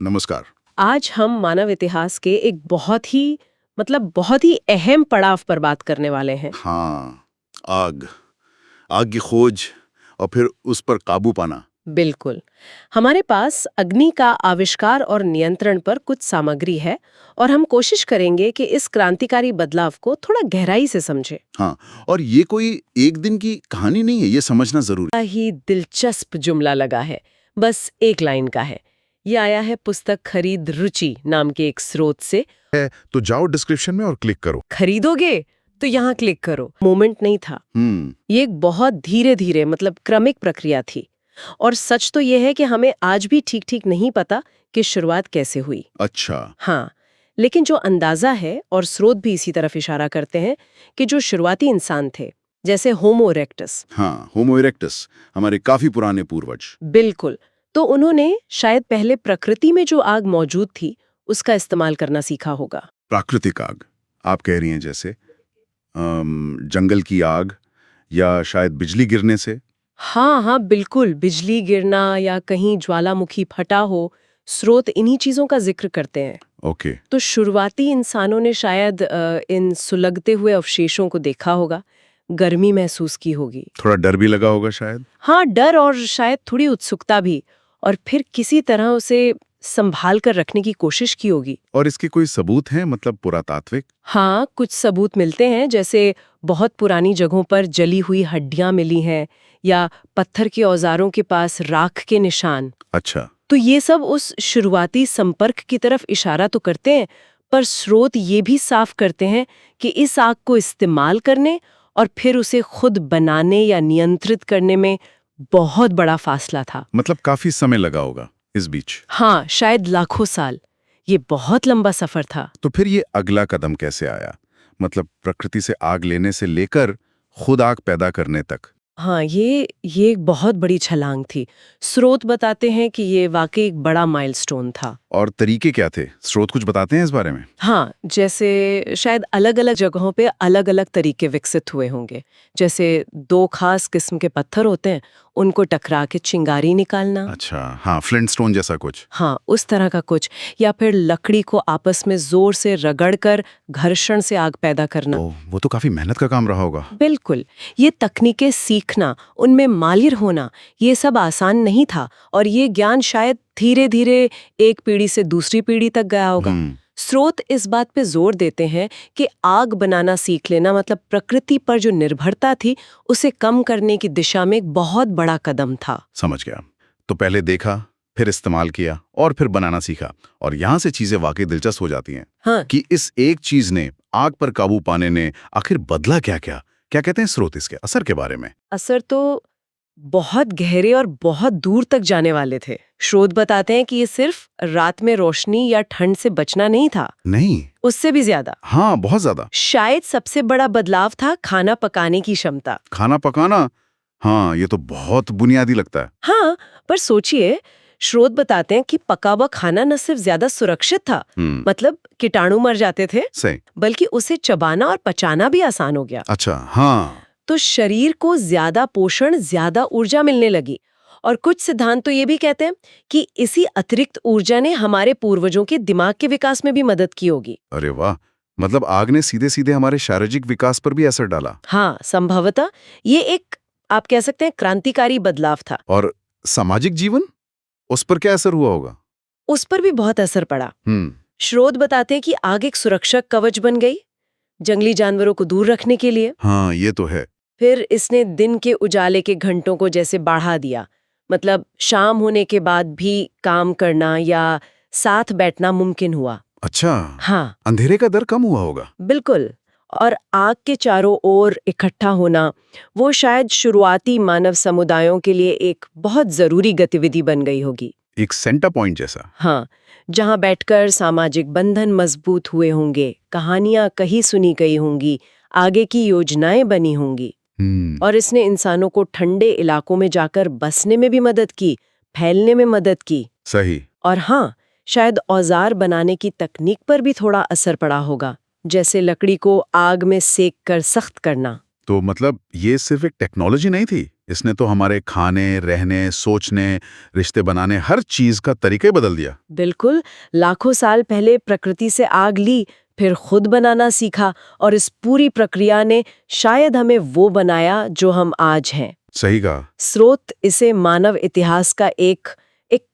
नमस्कार। आज हम मानव इतिहास के एक बहुत ही अहम पड़ाव पर बात करने वाले हैं। हाँ, आग आग की खोज और फिर उस पर काबू पाना। बिल्कुल। हमारे पास अग्नि का आविष्कार और नियंत्रण पर कुछ सामग्री है और हम कोशिश करेंगे कि इस क्रांतिकारी बदलाव को थोड़ा गहराई से समझें। हाँ, और ये कोई एक दिन की कहानी नहीं है, ये समझना जरूरी बड़ा ही दिलचस्प जुमला लगा है, बस एक लाइन का है। ये आया है पुस्तक खरीद रुचि नाम के एक स्रोत से। है। तो जाओ डिस्क्रिप्शन में और क्लिक करो। खरीदोगे तो यहाँ क्लिक करो। मोमेंट नहीं था, हम्म। ये एक बहुत धीरे धीरे क्रमिक प्रक्रिया थी। और सच तो ये है कि हमें आज भी ठीक ठीक नहीं पता कि शुरुआत कैसे हुई। अच्छा। हाँ, लेकिन जो अंदाजा है और स्रोत भी इसी तरफ इशारा करते हैं कि जो शुरुआती इंसान थे, जैसे होमो इरेक्टस। हाँ, होमो इरेक्टस, हमारे काफी पुराने पूर्वज। बिल्कुल। तो उन्होंने शायद पहले प्रकृति में जो आग मौजूद थी उसका इस्तेमाल करना सीखा होगा। प्राकृतिक आग आप कह रही हैं, जैसे जंगल की आग या शायद बिजली गिरने से। हाँ हाँ बिल्कुल, बिजली गिरना या कहीं ज्वालामुखी फटा हो, स्रोत इन्हीं चीजों का जिक्र करते हैं। ओके। तो शुरुआती इंसानों ने शायद इन सुलगते हुए अवशेषों को देखा होगा, गर्मी महसूस की होगी। थोड़ा डर भी लगा होगा शायद। हाँ, डर और शायद थोड़ी उत्सुकता भी, और फिर किसी तरह उसे संभाल कर रखने की कोशिश की होगी। और इसके कोई सबूत हैं, मतलब पुरातात्विक? हाँ, कुछ सबूत मिलते हैं, जैसे बहुत पुरानी जगहों पर जली हुई हड्डियां मिली हैं या पत्थर के औजारों के पास राख के निशान। अच्छा। तो ये सब उस शुरुआती संपर्क की तरफ इशारा तो करते हैं, पर स्रोत ये भी साफ करते हैं कि इस आग को इस्तेमाल करने और फिर उसे खुद बनाने या नियंत्रित करने में बहुत बड़ा फासला था। मतलब काफी समय लगा होगा इस बीच। हाँ, शायद लाखों साल। ये बहुत लंबा सफर था। तो फिर ये अगला कदम कैसे आया? मतलब प्रकृति से आग लेने से लेकर खुद आग पैदा करने तक। हाँ, ये एक बहुत बड़ी छलांग थी। स्रोत बताते हैं कि ये वाकई एक बड़ा माइलस्टोन था। और तरीके क्या थे? स्रोत कुछ बताते हैं इस बारे में? हाँ, जैसे शायद अलग-अलग जगहों पे अलग-अलग तरीके विकसित हुए होंगे। जैसे दो खास किस्म के पत्थर होते हैं, उनको टकरा के चिंगारी निकालना। अच्छा, हाँ, फ्लिंटस्टोन जैसा कुछ। हाँ, उस तरह का कुछ, या फिर लकड़ी को आपस में जोर से रगड़कर घर्षण से आग पैदा करना। ओह, वो तो काफी मेहनत का काम रहा होगा। बिल्कुल, ये तकनीकें सीखना, उनमें माहिर होना, ये सब आसान नहीं था, और ये ज्ञान शायद धीरे धीरे एक पीढ़ी से दूसरी पीढ़ी तक गया होगा। स्रोत इस बात पे जोर देते हैं कि आग बनाना सीख लेना मतलब प्रकृति पर जो निर्भरता थी उसे कम करने की दिशा में एक बहुत बड़ा कदम था। समझ गया। तो पहले देखा, फिर इस्तेमाल किया और फिर बनाना सीखा। और यहाँ से चीजें वाकई दिलचस्प हो जाती हैं। हाँ, कि इस एक चीज ने, आग पर काबू पाने ने आखिर बदला क्या क्या? क्या कहते हैं स्रोत इसके असर के बारे में? असर तो बहुत गहरे और बहुत दूर तक जाने वाले थे। स्रोत बताते हैं कि ये सिर्फ रात में रोशनी या ठंड से बचना नहीं था, नहीं। उससे भी ज्यादा। हाँ, बहुत ज्यादा। शायद सबसे बड़ा बदलाव था खाना पकाने की क्षमता। खाना पकाना, हाँ, ये तो बहुत बुनियादी लगता है। हाँ, पर सोचिए, स्रोत बताते हैं कि पका हुआ खाना न सिर्फ ज्यादा सुरक्षित था, मतलब कीटाणु मर जाते थे, सही। बल्कि उसे चबाना और पचाना भी आसान हो गया। अच्छा, हाँ। तो शरीर को ज्यादा पोषण, ज्यादा ऊर्जा मिलने लगी। और कुछ सिद्धांत तो ये भी कहते हैं कि इसी अतिरिक्त ऊर्जा ने हमारे पूर्वजों के दिमाग के विकास में भी मदद की होगी। अरे वाह, मतलब आग ने सीधे सीधे हमारे शारीरिक विकास पर भी असर डाला। हाँ, संभवतः ये एक, आप कह सकते हैं, क्रांतिकारी बदलाव था। और सामाजिक जीवन, उस पर क्या असर हुआ होगा? उस पर भी बहुत असर पड़ा। स्रोत बताते हैं कि आग एक सुरक्षा कवच बन गई, जंगली जानवरों को दूर रखने के लिए। हाँ, ये तो है। फिर इसने दिन के उजाले के घंटों को जैसे बढ़ा दिया, मतलब शाम होने के बाद भी काम करना या साथ बैठना मुमकिन हुआ। अच्छा। हाँ, अंधेरे का डर कम हुआ होगा। बिल्कुल। और आग के चारों ओर इकट्ठा होना, वो शायद शुरुआती मानव समुदायों के लिए एक बहुत जरूरी गतिविधि बन गई होगी। एक सेंटर पॉइंट जैसा। हाँ, जहाँ बैठकर सामाजिक बंधन मजबूत हुए होंगे, कहानियां कही सुनी गई होंगी, आगे की योजनाएं बनी होंगी। और इसने इंसानों को ठंडे इलाकों में जाकर बसने में भी मदद की, फैलने में मदद की। सही। और हाँ, शायद औजार बनाने की तकनीक पर भी थोड़ा असर पड़ा होगा, जैसे लकड़ी को आग में सेक कर सख्त करना। तो मतलब ये सिर्फ एक टेक्नोलॉजी नहीं थी, इसने तो हमारे खाने, रहने, सोचने, रिश्ते बनाने, हर चीज का तरीका ही बदल दिया। बिल्कुल, लाखों साल पहले प्रकृति से आग ली, फिर खुद बनाना सीखा, और इस पूरी प्रक्रिया ने शायद हमें वो बनाया जो हम आज हैं। सही कहा। स्रोत इसे मानव इतिहास का एक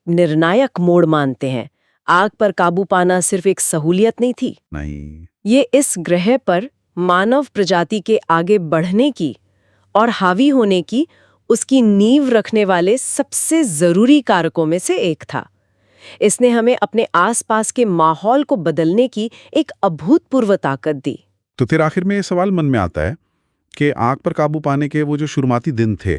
निर्णायक मोड़ मानते हैं। आग पर काबू पाना सिर्फ एक सहूलियत नहीं थी, नहीं। ये इस ग्रह पर मानव प्रजाति के आगे बढ़ने की और हावी होने की उसकी नींव रखने वाले सबसे जरूरी कारकों में से एक था। इसने हमें अपने आसपास के माहौल को बदलने की एक अभूतपूर्व ताकत दी। तो फिर आखिर में ये सवाल मन में आता है कि आग पर काबू पाने के वो जो शुरुआती दिन थे,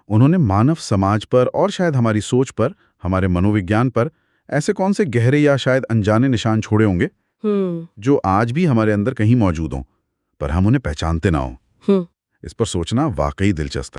उन्होंने मानव समाज पर और शायद हमारी सोच पर, हमारे मनोविज्ञान पर ऐसे कौन से गहरे या शायद अनजाने निशान छोड़े होंगे जो आज भी हमारे अंदर कहीं मौजूद हों, पर हम उन्हें पहचानते ना हों। इस पर सोचना वाकई दिलचस्प है।